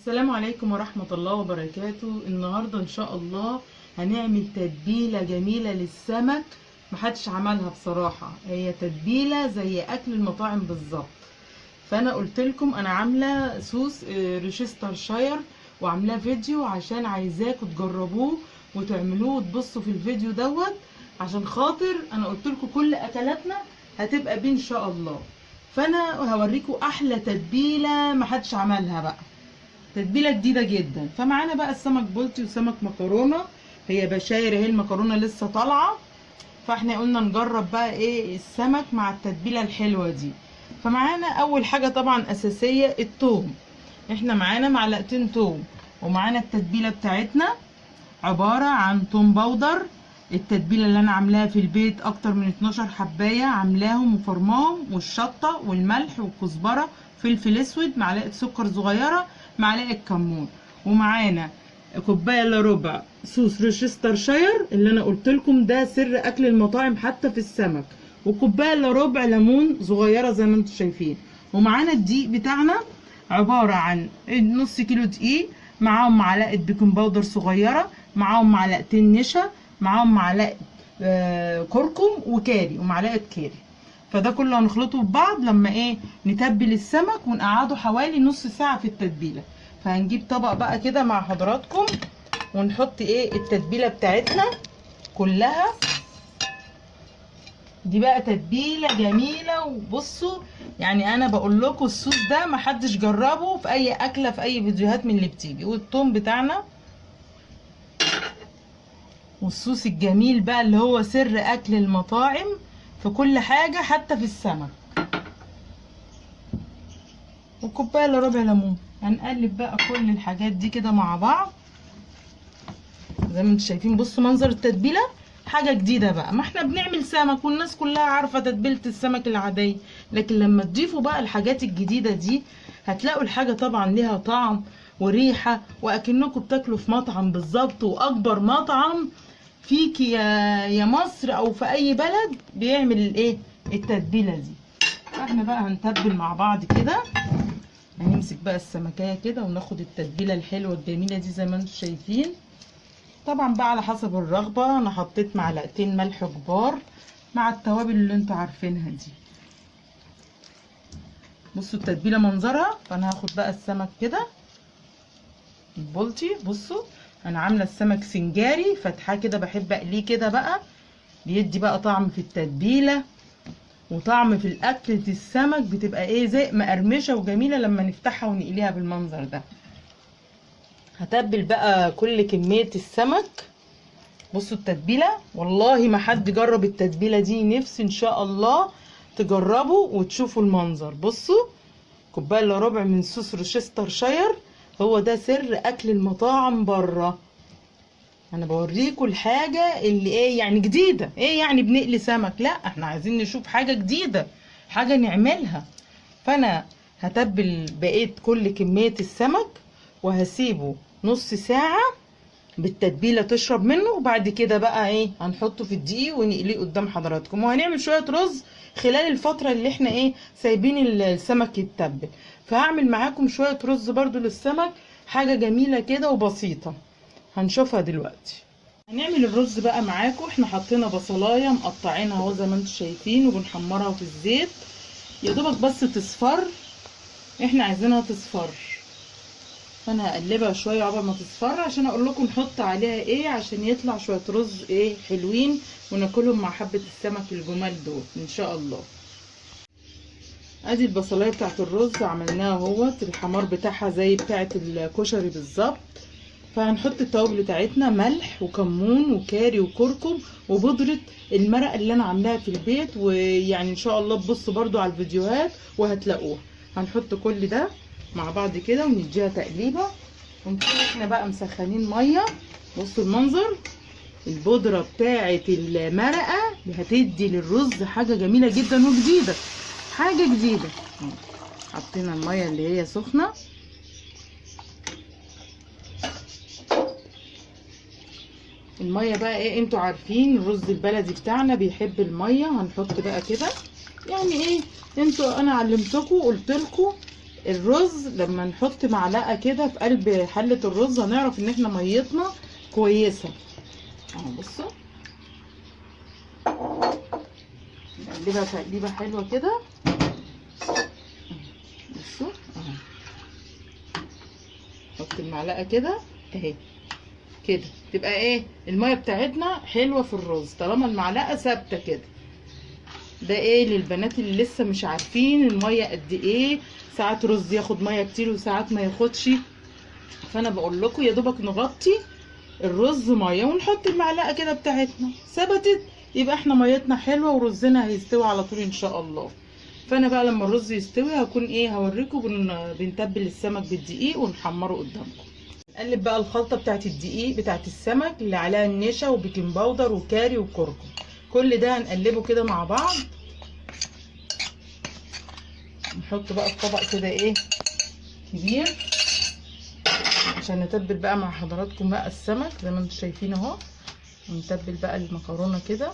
السلام عليكم ورحمة الله وبركاته. النهاردة ان شاء الله هنعمل تتبيلة جميلة للسمك محدش عملها بصراحة. هي تتبيلة زي اكل المطاعم بالظبط. فانا قلت لكم انا عاملة صوص روشسترشاير وعاملاه فيديو عشان عايزاكم تجربوه وتعملوه وتبصوا في الفيديو دوت، عشان خاطر انا قلت لكم كل اكلاتنا هتبقى بيه ان شاء الله. فانا هوريكم احلى تتبيلة محدش عملها بقى، تتبيله جديده جدا. فمعانا بقى السمك بلطي وسمك مكرونه، هي بشاير اهي، المكرونه لسه طالعه. فاحنا قلنا نجرب بقى ايه السمك مع التتبيله الحلوه دي. فمعانا اول حاجه طبعا اساسيه الثوم، احنا معانا معلقتين ثوم، ومعانا التتبيله بتاعتنا عباره عن ثوم بودر. التتبيله اللي انا عاملاها في البيت اكتر من 12 حبايه عاملاهم وفرماهم، والشطه والملح والكزبره، فلفل اسود، معلقه سكر صغيره، معلقه كمون. ومعانا كوبايه الا ربع صوص روشسترشاير اللي انا قلت لكم ده سر اكل المطاعم حتى في السمك، وكوبايه الا ربع ليمون صغيره زي ما انتم شايفين. ومعانا الدقيق بتاعنا عباره عن نص كيلو دقيق، معاهم معلقه بيكنج باودر صغيره، معاهم معلقتين نشا، معاهم معلقه كركم وكاري ومعلقه كاري. فده كله هنخلطه ببعض لما ايه نتبل السمك ونقعده حوالي نص ساعة في التتبيلة. فهنجيب طبق بقى كده مع حضراتكم ونحط ايه التتبيلة بتاعتنا كلها. دي بقى تتبيلة جميلة. وبصوا يعني انا بقول لكم الصوص ده محدش جربه في اي اكلة في اي فيديوهات من اللي بتيجي. والثوم بتاعنا والصوص الجميل بقى اللي هو سر اكل المطاعم في كل حاجة حتى في السمك. وكوبايه الا ربع ليمون. هنقلب بقى كل الحاجات دي كده مع بعض زي ما انتم شايفين. بصوا منظر التتبيله حاجه جديده بقى، ما احنا بنعمل سمك والناس كلها عارفه تتبيله السمك العاديه، لكن لما تضيفوا بقى الحاجات الجديده دي هتلاقوا الحاجه طبعا ليها طعم وريحه، واكنكم بتاكلوا في مطعم بالظبط، واكبر مطعم فيك يا مصر او في اي بلد بيعمل الايه التتبيله دي. فاحنا بقى هنتبل مع بعض كده. هنمسك بقى السمكية كده وناخد التتبيلة الحلوة الجميلة دي زي ما انتم شايفين. طبعا بقى على حسب الرغبة، انا حطيت معلقتين ملح كبار مع التوابل اللي انتوا عارفينها دي. بصوا التتبيلة منظرها. فانا هاخد بقى السمك كده البلطي. بصوا انا عاملة السمك سنجاري فتحاه كده، بحب اقليه كده بقى، بيدي بقى طعم في التتبيلة وطعم في الاكل. السمك بتبقى ايه زي مقرمشه وجميله لما نفتحها ونقليها بالمنظر ده. هتبل بقى كل كميه السمك. بصوا التتبيله والله ما حد جرب التتبيله دي، نفسي ان شاء الله تجربوا وتشوفوا المنظر. بصوا كوبايه الا ربع من صوص روشسترشاير، هو ده سر اكل المطاعم بره. انا بوريكم الحاجه اللي ايه يعني جديده. ايه يعني بنقلي سمك؟ لا احنا عايزين نشوف حاجه جديده، حاجه نعملها. فانا هتبل بقيت كل كميه السمك وهسيبه نص ساعه بالتتبيله تشرب منه، وبعد كده بقى ايه هنحطه في الدقيق ونقليه قدام حضراتكم. وهنعمل شويه رز خلال الفتره اللي احنا ايه سايبين السمك يتبل. فهعمل معاكم شويه رز برضو للسمك، حاجه جميله كده وبسيطه هنشوفها دلوقتي. هنعمل الرز بقى معاكم. احنا حطينا بصلايه مقطعينها اهو زي ما انتم شايفين، وبنحمرها في الزيت يا دوبك بس تصفر، احنا عايزينها تصفر. فانا هقلبها شويه عقبال ما تصفر عشان اقول لكم نحط عليها ايه عشان يطلع شويه رز ايه حلوين وناكلهم مع حبه السمك الجمال دول ان شاء الله. ادي البصلايه بتاعت الرز عملناها اهوت، الحمار بتاعها زي بتاعت الكشري بالظبط. فهنحط التوابل بتاعتنا ملح وكمون وكاري وكركم وبودرة المرق اللي انا عاملاها في البيت، ويعني ان شاء الله تبصوا برضو على الفيديوهات وهتلاقوها. هنحط كل ده مع بعض كده ونديها تقليبه، ونكون احنا بقى مسخنين ميه. بصوا المنظر، البودرة بتاعت المرقه هتدي للرز حاجه جميله جدا وجديده، حاجه جديده. حطينا الميه اللي هي سخنه. الميه بقى ايه انتوا عارفين الرز البلدي بتاعنا بيحب الميه. هنحط بقى كده يعني ايه انتوا انا علمتكم قلت لكم الرز لما نحط معلقه كده في قلب حله الرز هنعرف ان احنا ميتنا كويسه اهو. بصوا نقلبها تقليبه حلوه كده. بصوا اهو، نحط المعلقه كده اهي كده، تبقى ايه الميه بتاعتنا حلوه في الرز طالما المعلقه ثابته كده. ده ايه للبنات اللي لسه مش عارفين الميه قد ايه، ساعات رز ياخد ميه كتير وساعات ما ياخدش، فانا بقول لكم يا دوبك نغطي الرز ميه ونحط المعلقه كده بتاعتنا ثبتت، يبقى احنا ميتنا حلوه ورزنا هيستوي على طول ان شاء الله. فانا بقى لما الرز يستوي هكون ايه هوريكم بنتبل السمك بالدقيق ونحمره قدامكم. نقلب بقى الخلطه بتاعت الدقيق بتاعت السمك اللي عليها النشا وبيكنج باودر وكاري وكركم، كل ده هنقلبه كده مع بعض. نحط بقى في طبق كده ايه كبير عشان نتبل بقى مع حضراتكم بقى السمك زي ما انتم شايفين اهو. ونتبل بقى المكرونه كده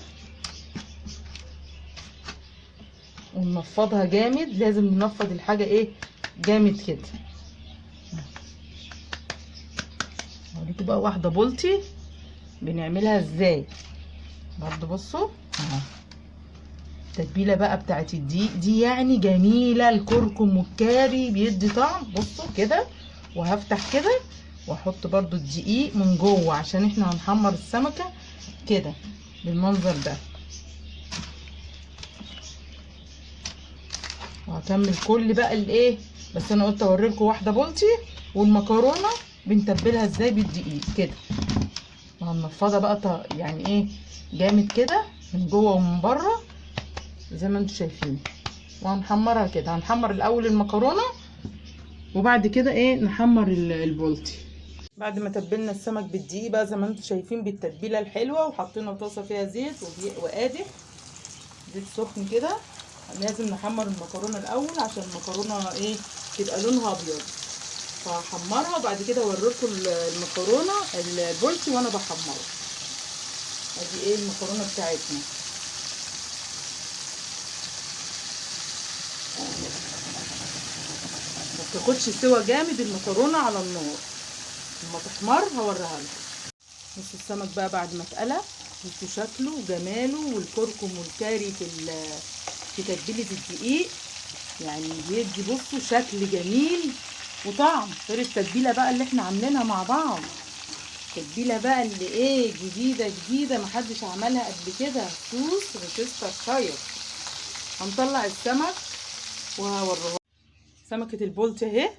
وننفضها جامد، لازم ننفض الحاجه ايه جامد كده. هوريكم بقى واحده بولتي بنعملها ازاي برضه. بصوا اهو التتبيله بقى بتاعت الدقيق دي يعني جميله، الكركم والكاري بيدي طعم. بصوا كده، وهفتح كده واحط برضو الدقيق من جوه عشان احنا هنحمر السمكه كده بالمنظر ده. وهكمل كل بقى الايه، بس انا قلت اوريلكم واحده بولتي. والمكرونه بنتبلها ازاي بالدقيق كده، وهنفضها بقى يعني ايه جامد كده من جوه ومن بره زي ما انتم شايفين. وهنحمرها كده، هنحمر الاول المكرونه وبعد كده ايه نحمر البولتي. بعد ما تبلنا السمك بالدقيق بقى زي ما انتم شايفين بالتتبيله الحلوه، وحطينا طاسه فيها زيت وقادح زيت سخن كده. لازم نحمر المكرونه الاول عشان المكرونه ايه تبقى لونها ابيض، فهحمرها وبعد كده اوريكم المكرونه البولتي وانا بحمرها. ادي ايه المكرونه بتاعتنا. ما تاخدش سوا جامد المكرونه على النار، لما تحمر هوريها لكم. بصوا السمك بقى بعد ما اتقلى، بصوا شكله وجماله، والكركم والكاري في تتبيله الدقيق يعني بيدي بصوا شكل جميل وطعم، غير التتبيله بقى اللي احنا عاملينها مع بعض. التتبيله بقى اللي ايه جديده محدش عملها قبل كده، صوص روشسترشاير. هنطلع السمك وهوريه. سمكه البولتي اهي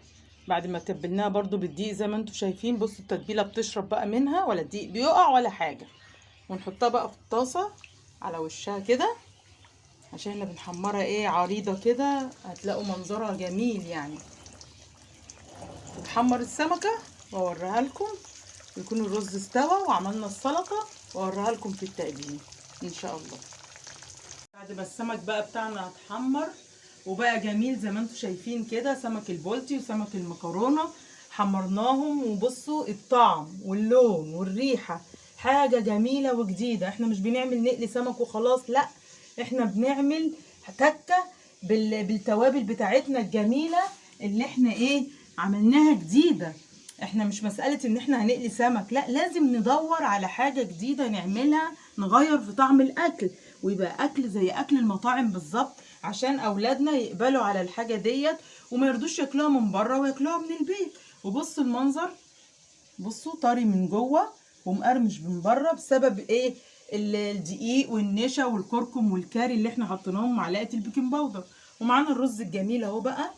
بعد ما تبلناها برضو بالدقيق زي ما انتم شايفين. بصوا التتبيله بتشرب بقى منها، ولا الدقيق بيقع ولا حاجه. ونحطها بقى في الطاسه على وشها كده عشان احنا بنحمرها ايه عريضه كده، هتلاقوا منظرها جميل يعني. نحمر السمكه واوريها لكم، ويكون الرز استوى وعملنا السلطه واوريها لكم في التقديم ان شاء الله. بعد ما السمك بقى بتاعنا اتحمر وبقى جميل زي ما انتم شايفين كده، سمك البولتي وسمك المكرونه حمرناهم، وبصوا الطعم واللون والريحه حاجه جميله وجديده. احنا مش بنعمل نقل سمك وخلاص، لا احنا بنعمل تكه بالتوابل بتاعتنا الجميله اللي احنا ايه عملناها جديده. احنا مش مساله ان احنا هنقلي سمك، لا لازم ندور على حاجه جديده نعملها، نغير في طعم الاكل ويبقى اكل زي اكل المطاعم بالظبط، عشان اولادنا يقبلوا على الحاجه ديت وما يرضوش ياكلوها من بره وياكلوها من البيت. وبصوا المنظر، بصوا طري من جوه ومقرمش من بره بسبب ايه الدقيق والنشا والكركم والكاري اللي احنا حطيناهم، معلقه البيكنج باودر. ومعانا الرز الجميل اهو بقى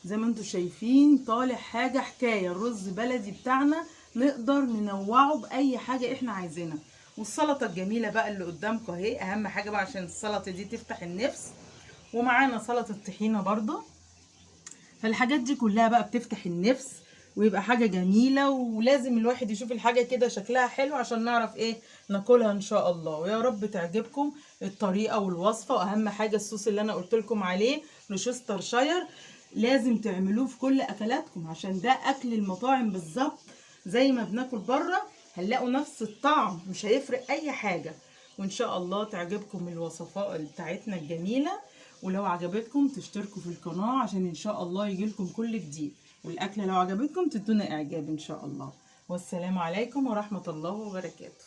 زي ما انتم شايفين طالع حاجه حكايه. الرز بلدي بتاعنا نقدر ننوعه باي حاجه احنا عايزينها. والسلطه الجميله بقى اللي قدامكم اهي، اهم حاجه بقى عشان السلطه دي تفتح النفس. ومعانا سلطه طحينه برضو، فالحاجات دي كلها بقى بتفتح النفس ويبقى حاجه جميله. ولازم الواحد يشوف الحاجه كده شكلها حلو عشان نعرف ايه ناكلها ان شاء الله. ويا رب تعجبكم الطريقه والوصفه. واهم حاجه الصوص اللي انا قلت لكم عليه روشسترشاير لازم تعملوه في كل اكلاتكم، عشان ده اكل المطاعم بالظبط. زي ما بناكل بره هنلاقوا نفس الطعم، مش هيفرق اي حاجه. وان شاء الله تعجبكم الوصفات بتاعتنا الجميله. ولو عجبتكم تشتركوا في القناة عشان ان شاء الله يجيلكم كل جديد، والاكلة لو عجبتكم تدونا اعجاب ان شاء الله. والسلام عليكم ورحمة الله وبركاته.